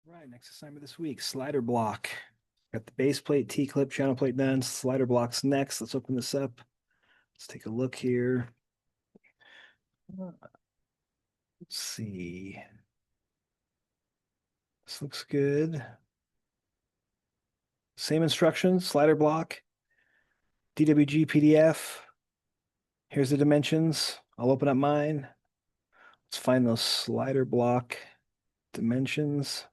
Right, next assignment this week, slider block. Got the base plate, T-clip, channel plate done. Slider block's next. Let's open this up. Let's take a look here. Let's see. This looks good. Same instructions, slider block, DWG PDF. Here's the dimensions. I'll open up mine. Let's find those slider block dimensions.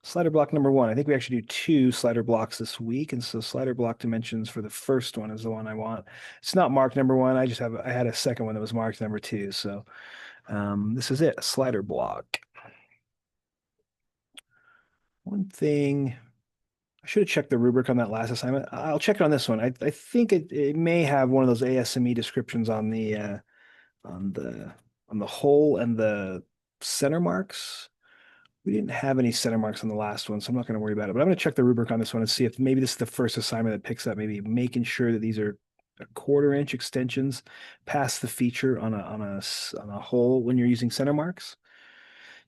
Slider block number one. I think we actually do two slider blocks this week, and so slider block dimensions for the first one is the one I want. It's not marked number one. I had a second one that was marked number two. So this is it, a slider block. One thing I should have checked the rubric on that last assignment. I'll check it on this one. I think it may have one of those ASME descriptions on the on the hole and the center marks. We didn't have any center marks on the last one, so I'm not going to worry about it. But I'm going to check the rubric on this one and see if maybe this is the first assignment that picks up, maybe making sure that these are a quarter-inch extensions past the feature on a hole when you're using center marks.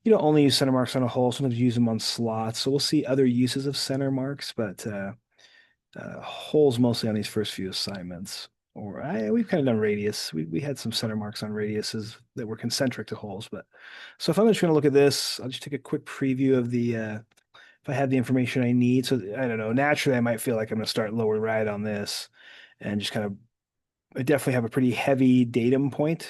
You don't only use center marks on a hole, sometimes you use them on slots. So we'll see other uses of center marks, but holes mostly on these first few assignments. We've kind of done radius. We had some center marks on radiuses that were concentric to holes, but so if I'm just going to look at this, I'll just take a quick preview of the if I have the information I need. So I don't know. Naturally, I might feel like I'm going to start lower right on this, and just kind of I definitely have a pretty heavy datum point,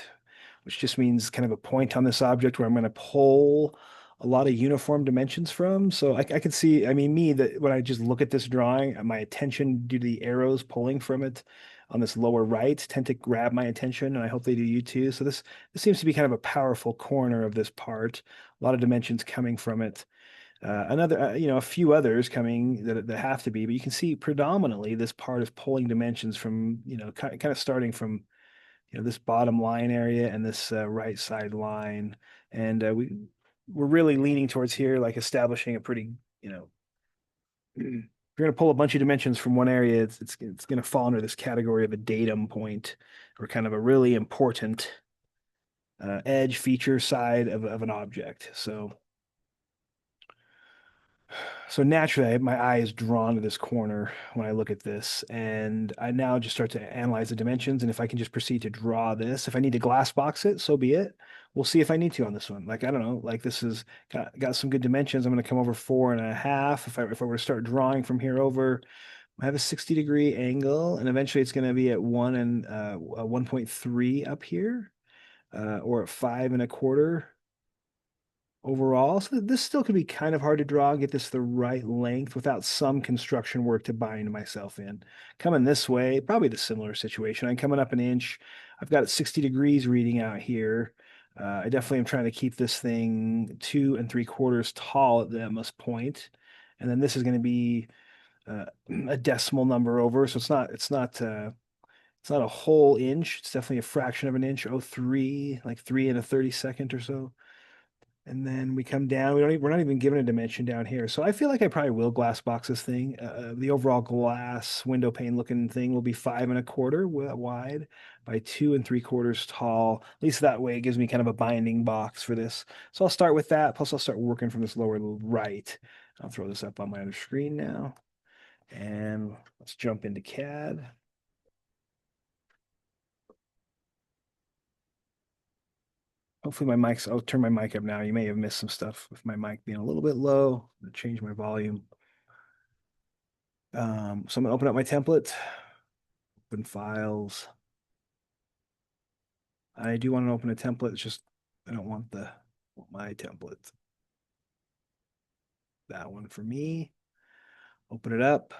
which just means kind of a point on this object where I'm going to pull a lot of uniform dimensions from. So I can see, I mean, me, that when I just look at this drawing, my attention due to the arrows pulling from it on this lower right tend to grab my attention, and I hope they do you too. So this seems to be kind of a powerful corner of this part, a lot of dimensions coming from it. A few others coming that have to be, but you can see predominantly this part is pulling dimensions from, kind of starting from, this bottom line area and this right side line. And we're really leaning towards here, like establishing a pretty, if you're going to pull a bunch of dimensions from one area, it's going to fall under this category of a datum point or kind of a really important edge feature side of an object. So naturally, my eye is drawn to this corner when I look at this, and I now just start to analyze the dimensions. And if I can just proceed to draw this, if I need to glass box it, so be it. We'll see if I need to on this one. Like, I don't know, like this is got some good dimensions. I'm going to come over 4.5. If I were to start drawing from here over, I have a 60-degree angle, and eventually it's going to be at 1.3 up here, or at 5.25 overall. So this still could be kind of hard to draw, get this the right length without some construction work to bind myself in. Coming this way, probably the similar situation. I'm coming up an inch. I've got it 60 degrees reading out here. I definitely am trying to keep this thing 2.75 tall at the utmost point. And then this is going to be a decimal number over. So it's not a whole inch. It's definitely a fraction of an inch, oh 03, like 3 and a 32nd or so. And then we come down. We're not even given a dimension down here. So I feel like I probably will glass box this thing. The overall glass window pane looking thing will be 5.25 wide by 2.75 tall. At least that way it gives me kind of a binding box for this. So I'll start with that. Plus I'll start working from this lower right. I'll throw this up on my other screen now. And let's jump into CAD. Hopefully I'll turn my mic up now. You may have missed some stuff with my mic being a little bit low. I'm gonna change my volume. So I'm gonna open up my template, open files. I do want to open a template. It's just I don't want my template. That one for me. Open it up.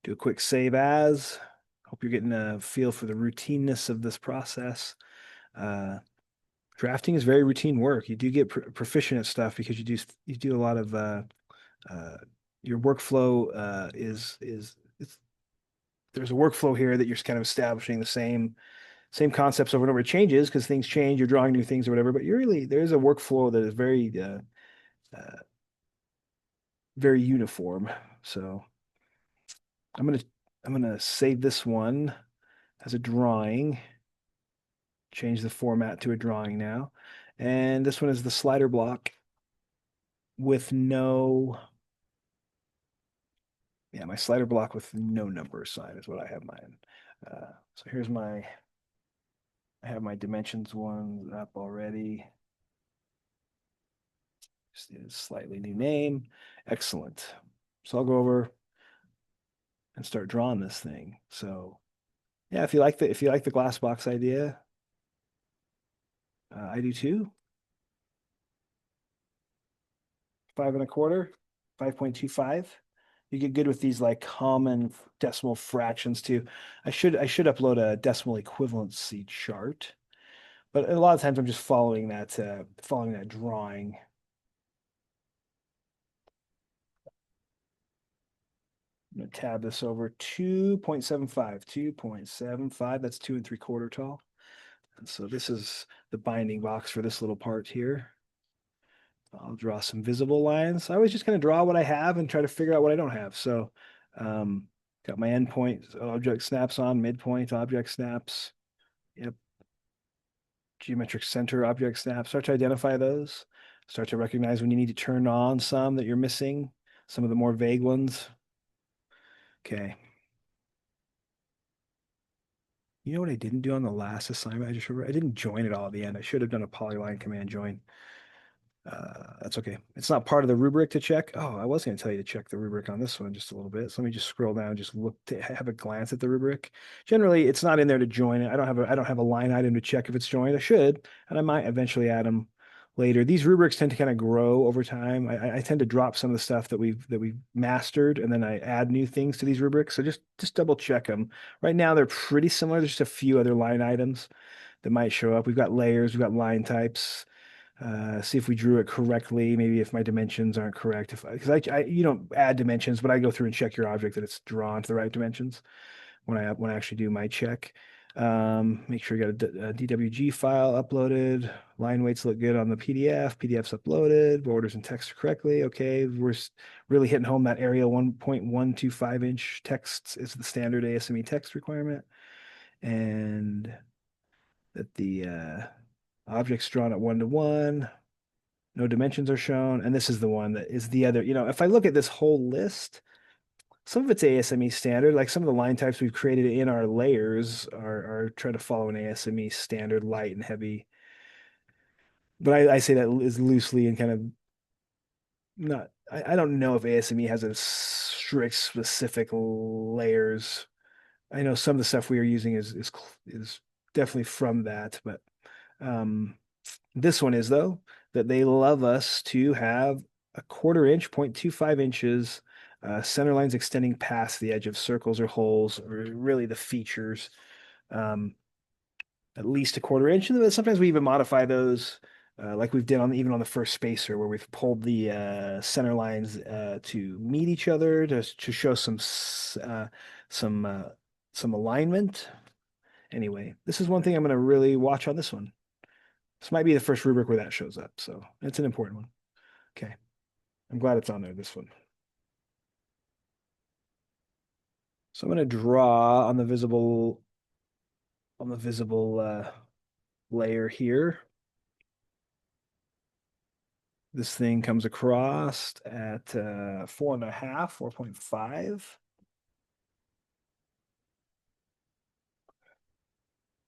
Do a quick save as. Hope you're getting a feel for the routineness of this process. Drafting is very routine work. You do get proficient at stuff because you do a lot of uh, your workflow is there's a workflow here that you're kind of establishing the same concepts over and over. It changes because things change. You're drawing new things or whatever, but there's a workflow that is uh, very uniform. So I'm gonna I'm gonna save this one as a drawing. Change the format to a drawing now, and this one is the slider block. with no, yeah, my slider block with no number assigned is what I have mine. So here's I have my dimensions one up already. Just need a slightly new name. Excellent. So I'll go over and start drawing this thing. So yeah, if you like the glass box idea, I do too. 5 1/4, 5.25. You get good with these like common decimal fractions too. I should upload a decimal equivalency chart, but a lot of times I'm just following that drawing. I'm gonna tab this over 2.75, 2.75. That's 2 3/4 tall. And so this is the binding box for this little part here. I'll draw some visible lines. I always just kind of draw what I have and try to figure out what I don't have. So, um, got my endpoint object snaps on, midpoint object snaps. Yep. Geometric center object snaps. Start to identify those. Start to recognize when you need to turn on some that you're missing, some of the more vague ones. Okay. You know what I didn't do on the last assignment? I just remember I didn't join it all at the end. I should have done a polyline command join. That's okay. It's not part of the rubric to check. Oh, I was going to tell you to check the rubric on this one just a little bit. So let me just scroll down, just look to have a glance at the rubric. Generally, it's not in there to join it. I don't have a line item to check if it's joined. I should, and I might eventually add them later. These rubrics tend to kind of grow over time. I tend to drop some of the stuff that we've mastered, and then I add new things to these rubrics. So just double check them. Right now, they're pretty similar. There's just a few other line items that might show up. We've got layers, we've got line types. See if we drew it correctly. Maybe if my dimensions aren't correct. If because you don't add dimensions, but I go through and check your object that it's drawn to the right dimensions when I actually do my check. Make sure you got a DWG file uploaded. Line weights look good on the PDF. PDF's uploaded. Borders and text are correctly. Okay, we're really hitting home that area 1.125-inch text is the standard ASME text requirement, and that the object's drawn at 1 to 1. No dimensions are shown. And this is the one that is the other. If I look at this whole list, some of it's ASME standard, like some of the line types we've created in our layers are trying to follow an ASME standard, light and heavy. But I say that is loosely and kind of not, I don't know if ASME has a strict specific layers. I know some of the stuff we are using is definitely from that, but um this one is, though, that they love us to have a 1/4 inch, 0.25 inches, center lines extending past the edge of circles or holes, or really the features, um, at least a 1/4 inch. And then sometimes we even modify those, like we've did on even on the first spacer, where we've pulled the center lines to meet each other to show some some alignment. Anyway, this is one thing I'm going to really watch on this one. This might be the first rubric where that shows up, so it's an important one. Okay, I'm glad it's on there, this one. So I'm going to draw on the visible layer here. This thing comes across at 4.5, 4.5.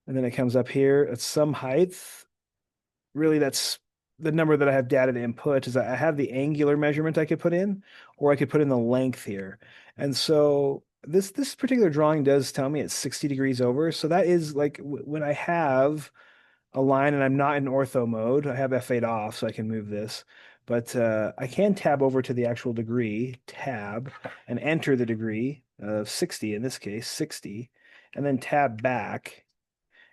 And then it comes up here at some height. Really, that's the number that I have data to input is I have the angular measurement I could put in, or I could put in the length here. And so this particular drawing does tell me it's 60 degrees over. So that is like when I have a line and I'm not in ortho mode, I have F8 off so I can move this. But I can tab over to the actual degree, tab, and enter the degree of 60, in this case, 60, and then tab back.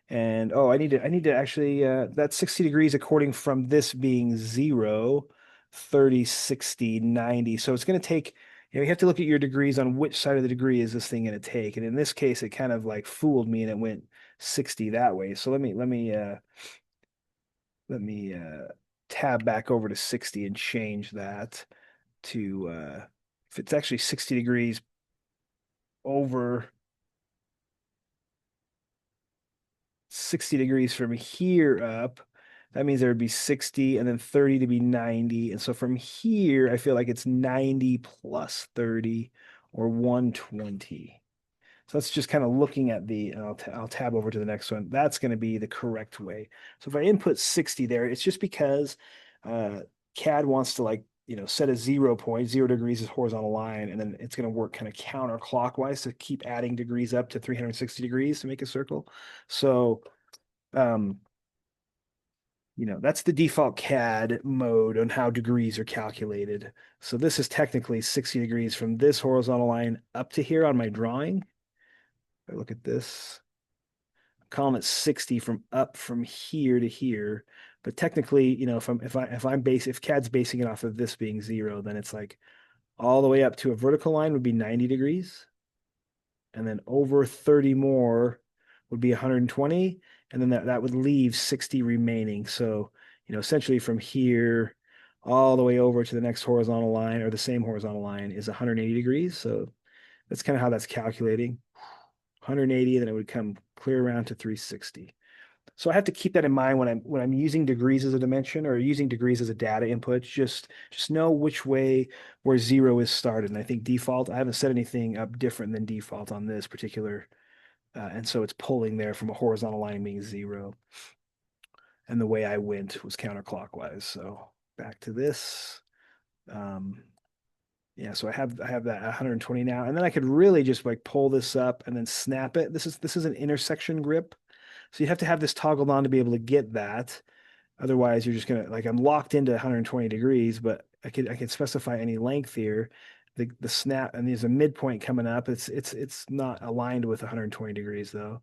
And oh, I need to actually that's 60 degrees according from this being 0, 30, 60, 90. So it's going to take, you have to look at your degrees on which side of the degree is this thing going to take. And in this case, it kind of like fooled me and it went 60 that way. So let me tab back over to 60 and change that to if it's actually 60 degrees over 60 degrees from here up, That means there would be 60 and then 30 to be 90. And so from here, I feel like it's 90 plus 30 or 120. So that's just kind of looking at the, and I'll tab over to the next one. That's going to be the correct way. So if I input 60 there, it's just because uh, CAD wants to like, set a 0 point, 0 degrees is horizontal line, and then it's going to work kind of counterclockwise to keep adding degrees up to 360 degrees to make a circle. So, um, that's the default CAD mode on how degrees are calculated. So this is technically 60 degrees from this horizontal line up to here on my drawing. If I look at this, I'm calling it 60 from up from here to here. But technically, if CAD's basing it off of this being 0, then it's like all the way up to a vertical line would be 90 degrees. And then over 30 more would be 120. And then that would leave 60 remaining. So, essentially from here all the way over to the next horizontal line or the same horizontal line is 180 degrees. So that's kind of how that's calculating. 180, then it would come clear around to 360. So I have to keep that in mind when I'm using degrees as a dimension or using degrees as a data input. Just know which way where 0 is started. And I think default, I haven't set anything up different than default on this particular, and so it's pulling there from a horizontal line being 0. And the way I went was counterclockwise. So back to this. Um, yeah, so I have that 120 now, and then I could really just like pull this up and then snap it. This is an intersection grip. So you have to have this toggled on to be able to get that. Otherwise, you're just gonna like I'm locked into 120 degrees, but I could specify any length here. The snap and there's a midpoint coming up. It's not aligned with 120 degrees though.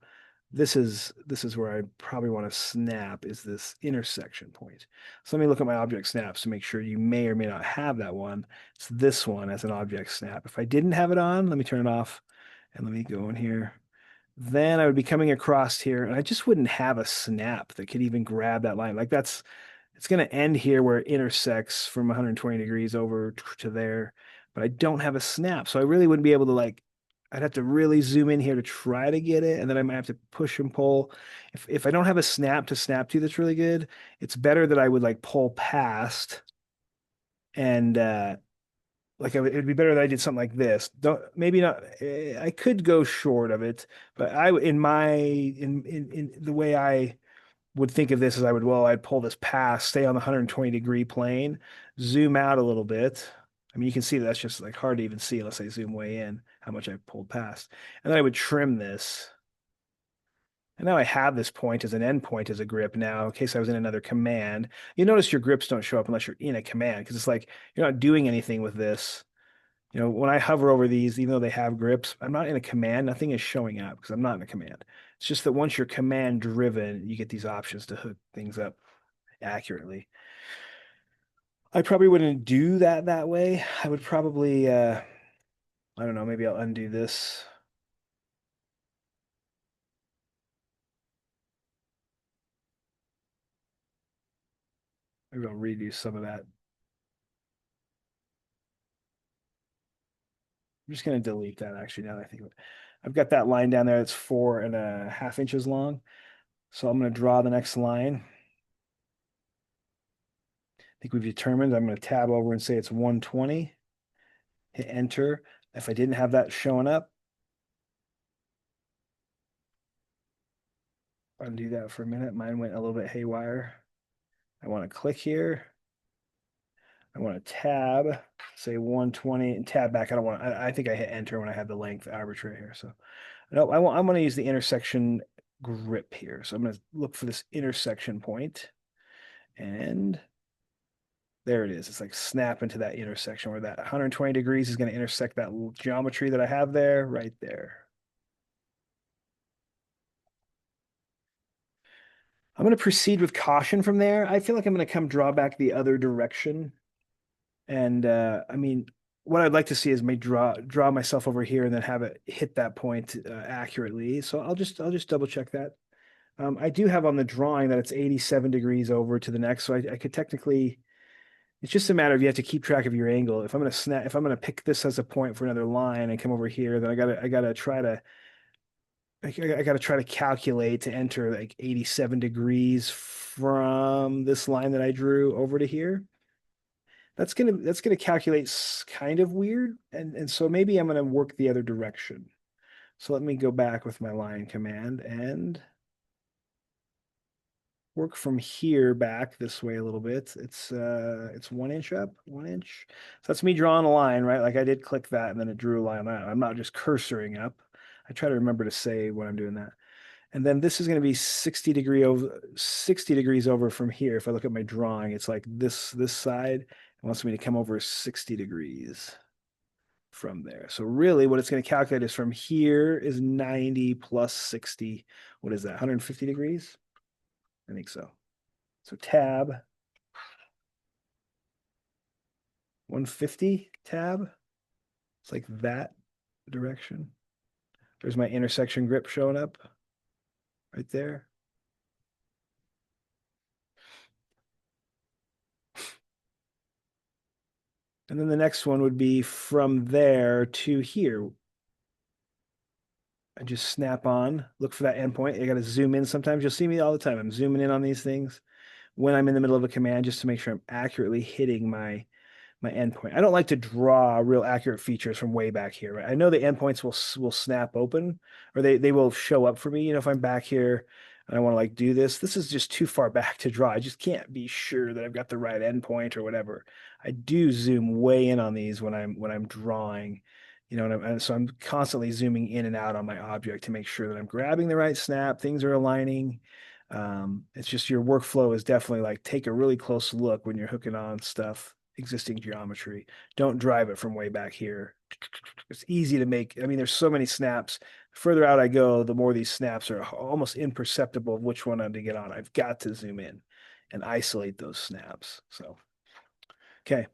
This is where I probably want to snap is this intersection point. So let me look at my object snaps to make sure you may or may not have that one. It's this one as an object snap. If I didn't have it on, let me turn it off and let me go in here. Then I would be coming across here and I just wouldn't have a snap that could even grab that line. Like it's going to end here where it intersects from 120 degrees over to there, but I don't have a snap. So I really wouldn't be able to like, I'd have to really zoom in here to try to get it. And then I might have to push and pull. If I don't have a snap to snap to that's really good, it's better that I would like pull past and, like it'd be better that I did something like this. Don't maybe not. I could go short of it, but in the way I would think of this is I'd pull this past, stay on the 120-degree plane, zoom out a little bit. I mean, you can see that's just like hard to even see unless I zoom way in how much I pulled past. And then I would trim this. And now I have this point as an endpoint as a grip now in case I was in another command. You notice your grips don't show up unless you're in a command because it's like you're not doing anything with this. When I hover over these, even though they have grips, I'm not in a command. Nothing is showing up because I'm not in a command. It's just that once you're command driven, you get these options to hook things up accurately. I probably wouldn't do that way. I would probably, I don't know, maybe I'll undo this. Maybe I'll redo some of that. I'm just going to delete that actually now that I think of it. I've got that line down there that's 4.5 inches long. So I'm going to draw the next line. I think we've determined I'm going to tab over and say it's 120. Hit enter. If I didn't have that showing up, undo that for a minute. Mine went a little bit haywire. I want to click here. I want to tab, say 120 and tab back. I think I hit enter when I have the length arbitrary here. So no, I'm going to use the intersection grip here. So I'm going to look for this intersection point and there it is. It's like snap into that intersection where that 120 degrees is going to intersect that geometry that I have there right there. I'm going to proceed with caution from there. I feel like I'm going to come draw back the other direction. And I mean, what I'd like to see is me draw myself over here and then have it hit that point accurately. So I'll just double check that. I do have on the drawing that it's 87 degrees over to the next, so I could technically. It's just a matter of you have to keep track of your angle. If I'm gonna pick this as a point for another line and come over here, then I gotta try to I got to try to calculate to enter like 87 degrees from this line that I drew over to here. That's gonna calculate kind of weird, and so maybe I'm gonna work the other direction. So let me go back with my line command and work from here back this way a little bit. It's 1 inch up, 1 inch. So that's me drawing a line, right? Like I did click that and then it drew a line out. I'm not just cursoring up. I try to remember to say when I'm doing that. And then this is going to be 60 degrees over from here. If I look at my drawing, it's like this side. It wants me to come over 60 degrees from there. So really what it's going to calculate is from here is 90 plus 60. What is that? 150 degrees? I think so. So tab 150 tab. It's like that direction. There's my intersection grip showing up right there. And then the next one would be from there to here. I just snap on, look for that endpoint. I got to zoom in sometimes. You'll see me all the time. I'm zooming in on these things when I'm in the middle of a command just to make sure I'm accurately hitting my endpoint. I don't like to draw real accurate features from way back here, right? I know the endpoints will snap open or they will show up for me. You know, if I'm back here and I want to like do this, this is just too far back to draw. I just can't be sure that I've got the right endpoint or whatever. I do zoom way in on these when I'm drawing, you know, and so I'm constantly zooming in and out on my object to make sure that I'm grabbing the right snap, things are aligning. It's just your workflow is definitely like take a really close look when you're hooking on stuff existing geometry. Don't drive it from way back here. It's easy to make. I mean, there's so many snaps. The further out I go, the more these snaps are almost imperceptible of which one I'm to get on. I've got to zoom in and isolate those snaps. So, okay.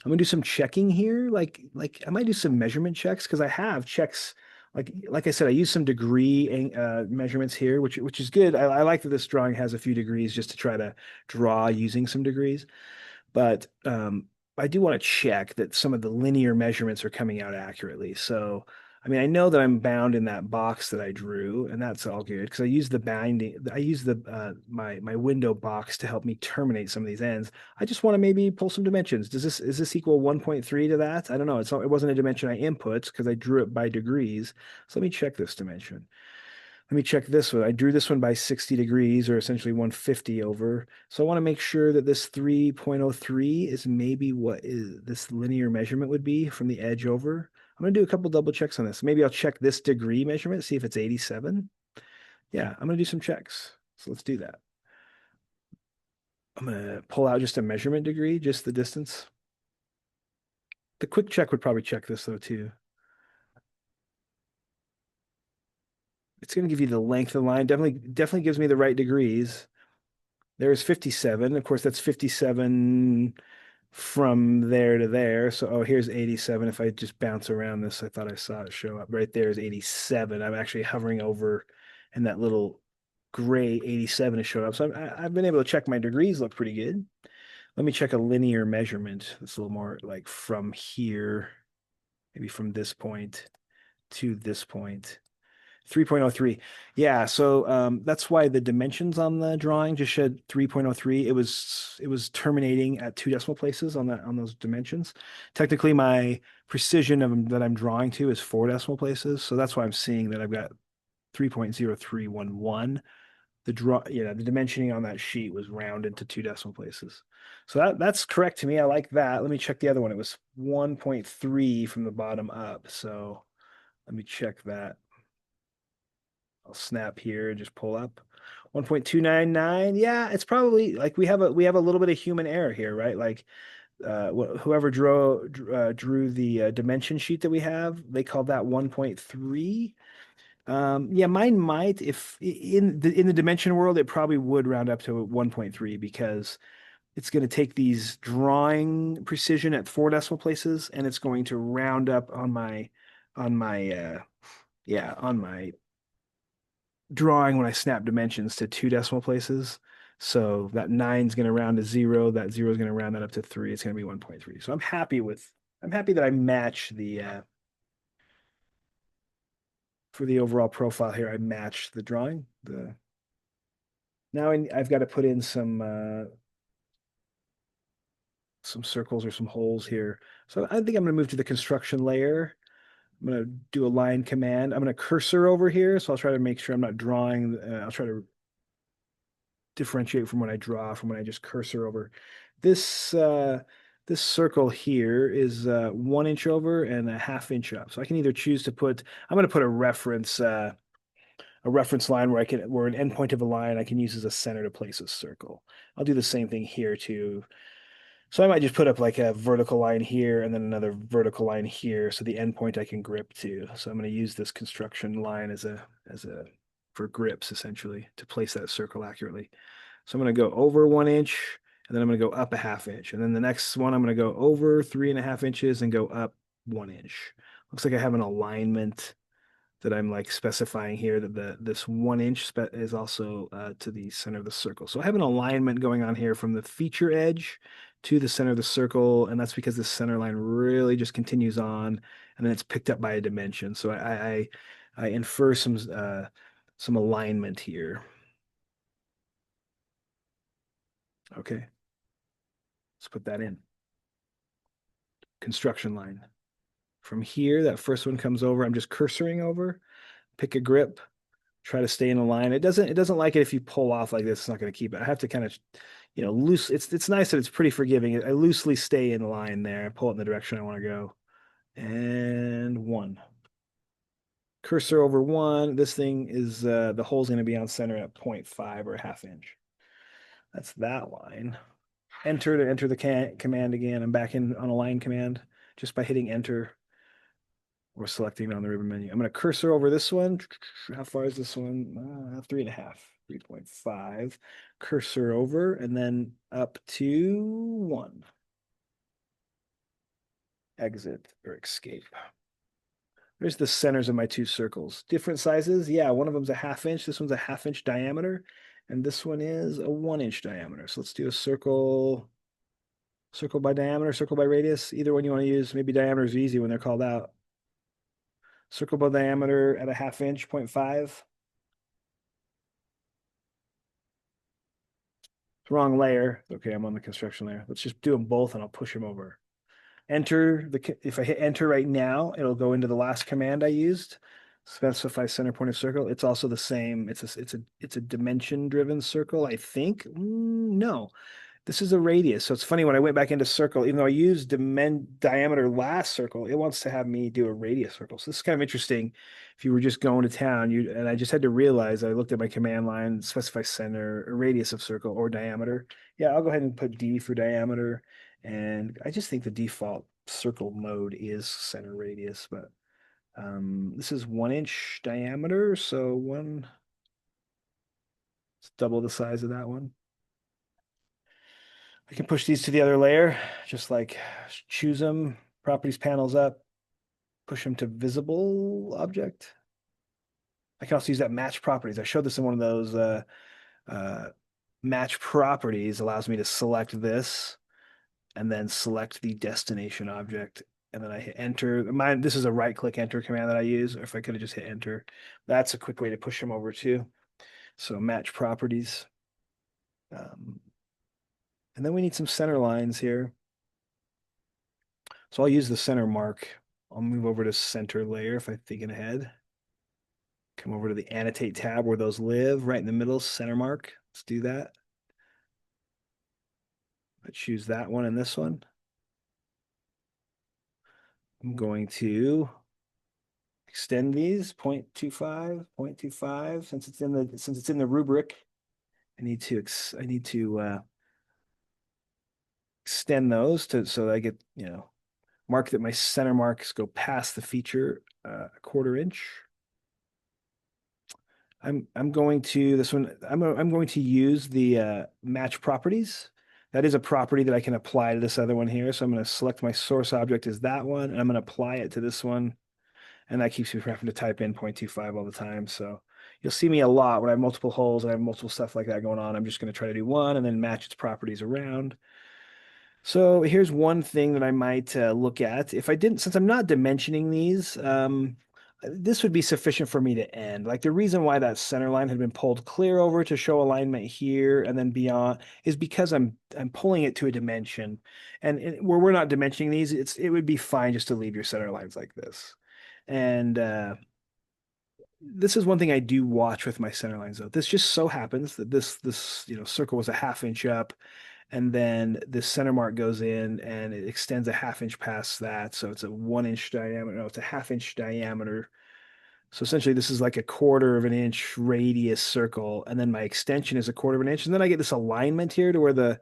I'm gonna do some checking here. Like I might do some measurement checks because I have checks. Like I said, I use some degree measurements here, which is good. I like that this drawing has a few degrees just to try to draw using some degrees. But I do want to check that some of the linear measurements are coming out accurately. So, I mean, I know that I'm bound in that box that I drew, and that's all good because I use the binding, I use the my window box to help me terminate some of these ends. I just want to maybe pull some dimensions. Is this equal 1.3 to that? I don't know. It wasn't a dimension I input because I drew it by degrees. So let me check this dimension. Let me check this one. I drew this one by 60 degrees or essentially 150 over. So I want to make sure that this 3.03 is maybe what is this linear measurement would be from the edge over. I'm going to do a couple double checks on this. Maybe I'll check this degree measurement, see if it's 87. Yeah, I'm going to do some checks. So let's do that. I'm going to pull out just a measurement degree, just the distance. The quick check would probably check this though too. It's going to give you the length of the line. Definitely gives me the right degrees. There's 57. Of course, that's 57 from there to there. So, oh, here's 87. If I just bounce around this, I thought I saw it show up. Right there is 87. I'm actually hovering over, and that little gray 87 has showed up. So I've been able to check my degrees look pretty good. Let me check a linear measurement. That's a little more like from here, maybe from this point to this point. 3.03. Yeah, so that's why the dimensions on the drawing just showed 3.03. It was terminating at two decimal places on those dimensions. Technically, my precision that I'm drawing to is four decimal places, so that's why I'm seeing that I've got 3.0311. The dimensioning on that sheet was rounded to two decimal places. So that's correct to me. I like that. Let me check the other one. It was 1.3 from the bottom up. So let me check that. I'll snap here and just pull up. 1.299. Yeah, it's probably like we have a little bit of human error here, right? Like whoever drew the dimension sheet that we have, they called that 1.3. Yeah, mine might if in the dimension world, it probably would round up to 1.3 because it's going to take these drawing precision at four decimal places and it's going to round up on my on my drawing when I snap dimensions to two decimal places. So that nine's going to round to zero. That zero is going to round that up to three. It's going to be 1.3. So I'm happy that I match for the overall profile here, I match the drawing. Now I've got to put in some circles or some holes here. So I think I'm going to move to the construction layer. I'm going to do a line command. I'm going to cursor over here. So I'll try to make sure I'm not drawing. I'll try to differentiate from when I draw from when I just cursor over. This this circle here is 1 inch over and a half inch up. So I can either choose to put. I'm going to put a reference line where an endpoint of a line I can use as a center to place a circle. I'll do the same thing here too. So I might just put up like a vertical line here and then another vertical line here. So the endpoint I can grip to. So I'm going to use this construction line as a for grips essentially to place that circle accurately. So I'm going to go over 1 inch and then I'm going to go up a half inch. And then the next one, I'm going to go over 3.5 inches and go up 1 inch. Looks like I have an alignment that I'm like specifying here that this 1 inch is also to the center of the circle. So I have an alignment going on here from the feature edge to the center of the circle, and that's because the center line really just continues on, and then it's picked up by a dimension. So I infer some alignment here. Okay, let's put that in. Construction line. From here, that first one comes over. I'm just cursoring over, pick a grip, try to stay in a line. It doesn't like it if you pull off like this. It's not going to keep it. I have to kind of, loose. It's nice that it's pretty forgiving. I loosely stay in line there. Pull it in the direction I want to go. And one. Cursor over one. This thing is the hole's going to be on center at 0.5 or a half inch. That's that line. Enter to enter the command again. I'm back in on a line command just by hitting enter or selecting it on the ribbon menu. I'm going to cursor over this one. How far is this one? 3.5, 3.5. Cursor over and then up to 1. Exit or escape. There's the centers of my two circles. Different sizes. Yeah, one of them's a half inch. This one's a half-inch diameter. And this one is a 1 inch diameter. So let's do a circle by diameter, circle by radius. Either one you want to use. Maybe diameter is easy when they're called out. Circle by diameter at a half inch, 0.5. Wrong layer. Okay, I'm on the construction layer. Let's just do them both and I'll push them over. If I hit enter right now, it'll go into the last command I used. Specify center point of circle. It's also the same. It's a dimension driven circle, I think. No. This is a radius. So it's funny when I went back into circle, even though I used diameter last circle, it wants to have me do a radius circle. So this is kind of interesting. If you were just going to town, and I just had to realize I looked at my command line, specify center, a radius of circle or diameter. Yeah, I'll go ahead and put D for diameter. And I just think the default circle mode is center radius, but this is 1 inch diameter, so it's double the size of that one. I can push these to the other layer, just like choose them, properties panels up, push them to visible object. I can also use that match properties. I showed this in one of those match properties, allows me to select this and then select the destination object. And then I hit enter. This is a right click enter command that I use, or if I could have just hit enter. That's a quick way to push them over too. So match properties. And then we need some center lines here. So I'll use the center mark. I'll move over to center layer if I'm thinking ahead. Come over to the annotate tab where those live, right in the middle, center mark. Let's do that. I choose that one and this one. I'm going to extend these 0.25, 0.25. Since it's in the rubric, I need to extend those so that I get, mark that my center marks go past the feature a 1/4 inch. I'm going to this one. I'm going to use the match properties. That is a property that I can apply to this other one here. So I'm going to select my source object as that one, and I'm going to apply it to this one. And that keeps me from having to type in 0.25 all the time. So you'll see me a lot when I have multiple holes and I have multiple stuff like that going on. I'm just going to try to do one and then match its properties around. So here's one thing that I might look at. Since I'm not dimensioning these, this would be sufficient for me to end. Like the reason why that center line had been pulled clear over to show alignment here and then beyond is because I'm pulling it to a dimension. And where we're not dimensioning these, it would be fine just to leave your center lines like this. And this is one thing I do watch with my center lines though. This just so happens that this circle was a half inch up, and then this center mark goes in and it extends a half inch past that. So it's a 1 inch diameter. No, it's a half inch diameter. So essentially, this is like a quarter of an inch radius circle, and then my extension is a quarter of an inch, and then I get this alignment here to where the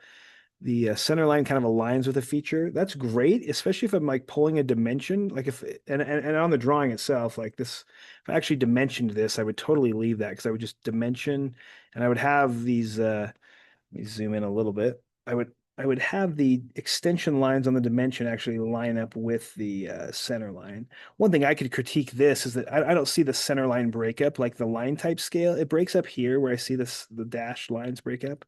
center line kind of aligns with a feature. That's great, especially if I'm like pulling a dimension. Like if and on the drawing itself, like this, if I actually dimensioned this, I would totally leave that because I would just dimension, and I would have these. Let me zoom in a little bit. I would have the extension lines on the dimension actually line up with the center line. One thing I could critique this is that I don't see the center line breakup like the line type scale. It breaks up here where I see the dashed lines break up,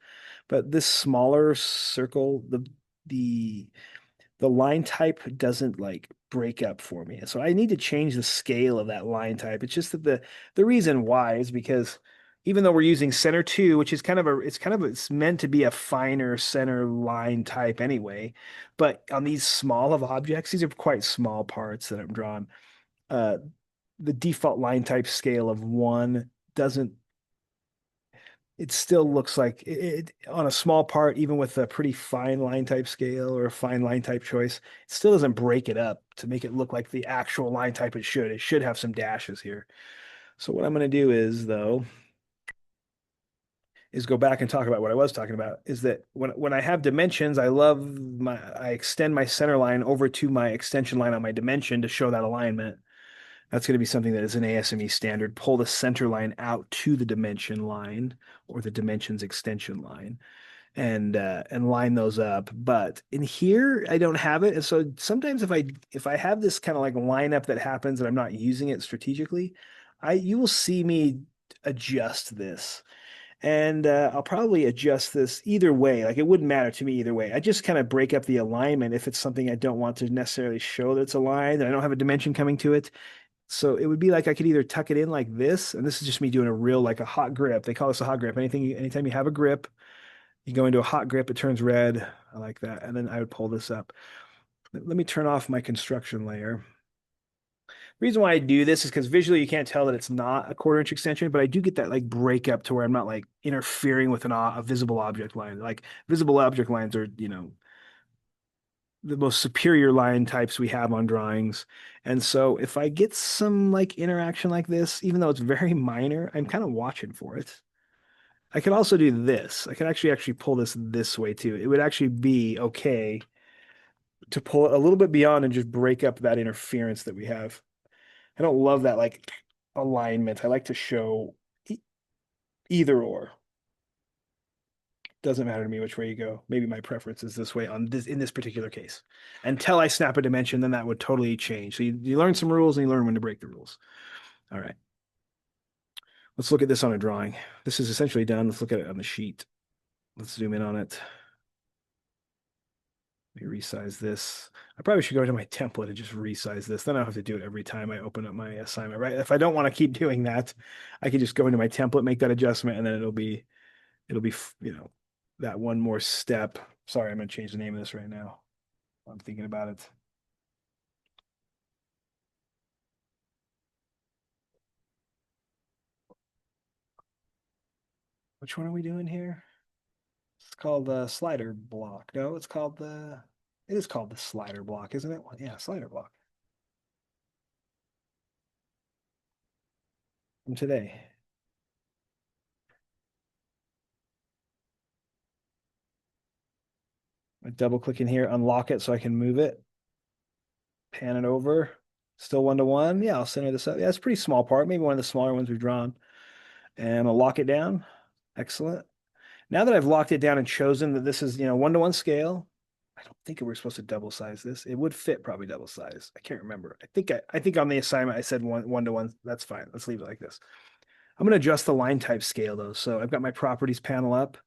but this smaller circle, the the line type doesn't like break up for me. So I need to change the scale of that line type. It's just that the reason why is because even though we're using center two, which is it's meant to be a finer center line type anyway, but on these small of objects, these are quite small parts that I'm drawing. Uh, the default line type scale of one doesn't it still looks like on a small part, even with a pretty fine line type scale or a fine line type choice, it still doesn't break it up to make it look like the actual line type it should. It should have some dashes here. So what I'm going to do is, though, is go back and talk about what I was talking about, is that when I have dimensions, I extend my center line over to my extension line on my dimension to show that alignment. That's going to be something that is an ASME standard. Pull the center line out to the dimension line or the dimensions extension line and line those up. But in here, I don't have it. And so sometimes if I have this kind of like lineup that happens and I'm not using it strategically, I you will see me adjust this. And I'll probably adjust this either way. Like it wouldn't matter to me either way. I just kind of break up the alignment if it's something I don't want to necessarily show that it's aligned and I don't have a dimension coming to it. So it would be like I could either tuck it in like this, and this is just me doing a real like a hot grip. They call this a hot grip. Anytime you have a grip, you go into a hot grip, it turns red. I like that. And then I would pull this up. Let me turn off my construction layer. The reason why I do this is because visually you can't tell that it's not a quarter-inch extension, but I do get that like breakup to where I'm not like interfering with a visible object line. Like visible object lines are, the most superior line types we have on drawings. And so if I get some like interaction like this, even though it's very minor, I'm kind of watching for it. I could also do this. I could actually pull this way too. It would actually be okay to pull it a little bit beyond and just break up that interference that we have. I don't love that like alignment. I like to show either or. Doesn't matter to me which way you go. Maybe my preference is this way on this in this particular case. Until I snap a dimension, then that would totally change. So you learn some rules and you learn when to break the rules. All right. Let's look at this on a drawing. This is essentially done. Let's look at it on the sheet. Let's zoom in on it. Let me resize this. I probably should go to my template and just resize this. Then I don't have to do it every time I open up my assignment, right? If I don't want to keep doing that, I can just go into my template, make that adjustment, and then it'll be, that one more step. Sorry, I'm going to change the name of this right now. I'm thinking about it. Which one are we doing here? It's called the slider block. No, it is called the slider block, isn't it? Yeah, slider block from today. I double click in here, unlock it so I can move it, pan it over. Still 1-to-1. Yeah, I'll center this up. Yeah, it's a pretty small part, maybe one of the smaller ones we've drawn. And I'll lock it down. Excellent. Now that I've locked it down and chosen that this is, 1-to-1 scale, I don't think we're supposed to double size this. It would fit probably double size. I can't remember. I think on the assignment I said 1-to-1. That's fine. Let's leave it like this. I'm going to adjust the line type scale though. So I've got my properties panel up.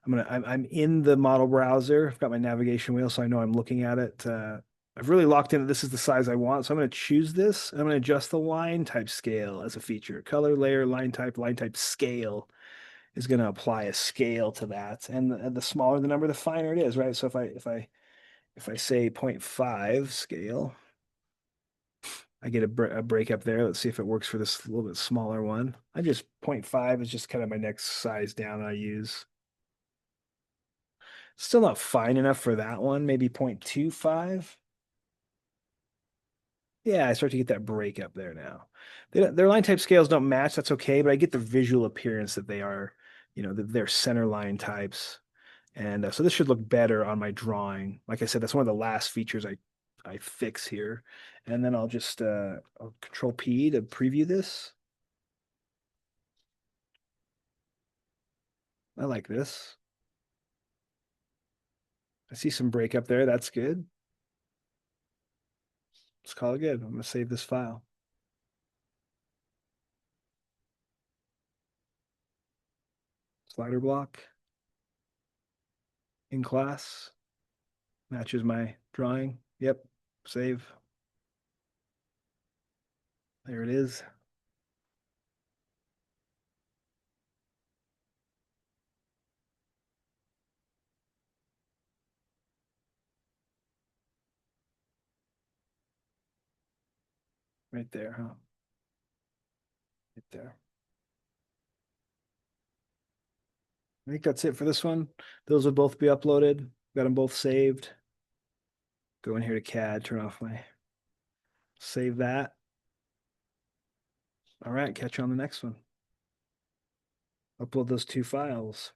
I'm in the model browser. I've got my navigation wheel, so I know I'm looking at it. I've really locked in that this is the size I want. So I'm going to choose this. I'm going to adjust the line type scale as a feature. Color, layer, line type scale is going to apply a scale to that. And the smaller the number, the finer it is, right? So if I say zero point 0.5 scale, I get a break up there. Let's see if it works for this little bit smaller one. I just zero point 0.5 is just kind of my next size down I use. Still not fine enough for that one. Maybe 0.25. Yeah, I start to get that break up there now. Their line type scales don't match. That's okay, but I get the visual appearance that they are, that they're center line types. And so this should look better on my drawing. Like I said, that's one of the last features I fix here. And then I'll Control P to preview this. I like this. I see some break up there. That's good. Let's call it good. I'm gonna save this file. Slider block in class matches my drawing. Yep. Save. There it is. Right there, huh? Right there. I think that's it for this one. Those will both be uploaded. Got them both saved. Go in here to CAD, turn off my save that. All right, catch you on the next one. Upload those two files.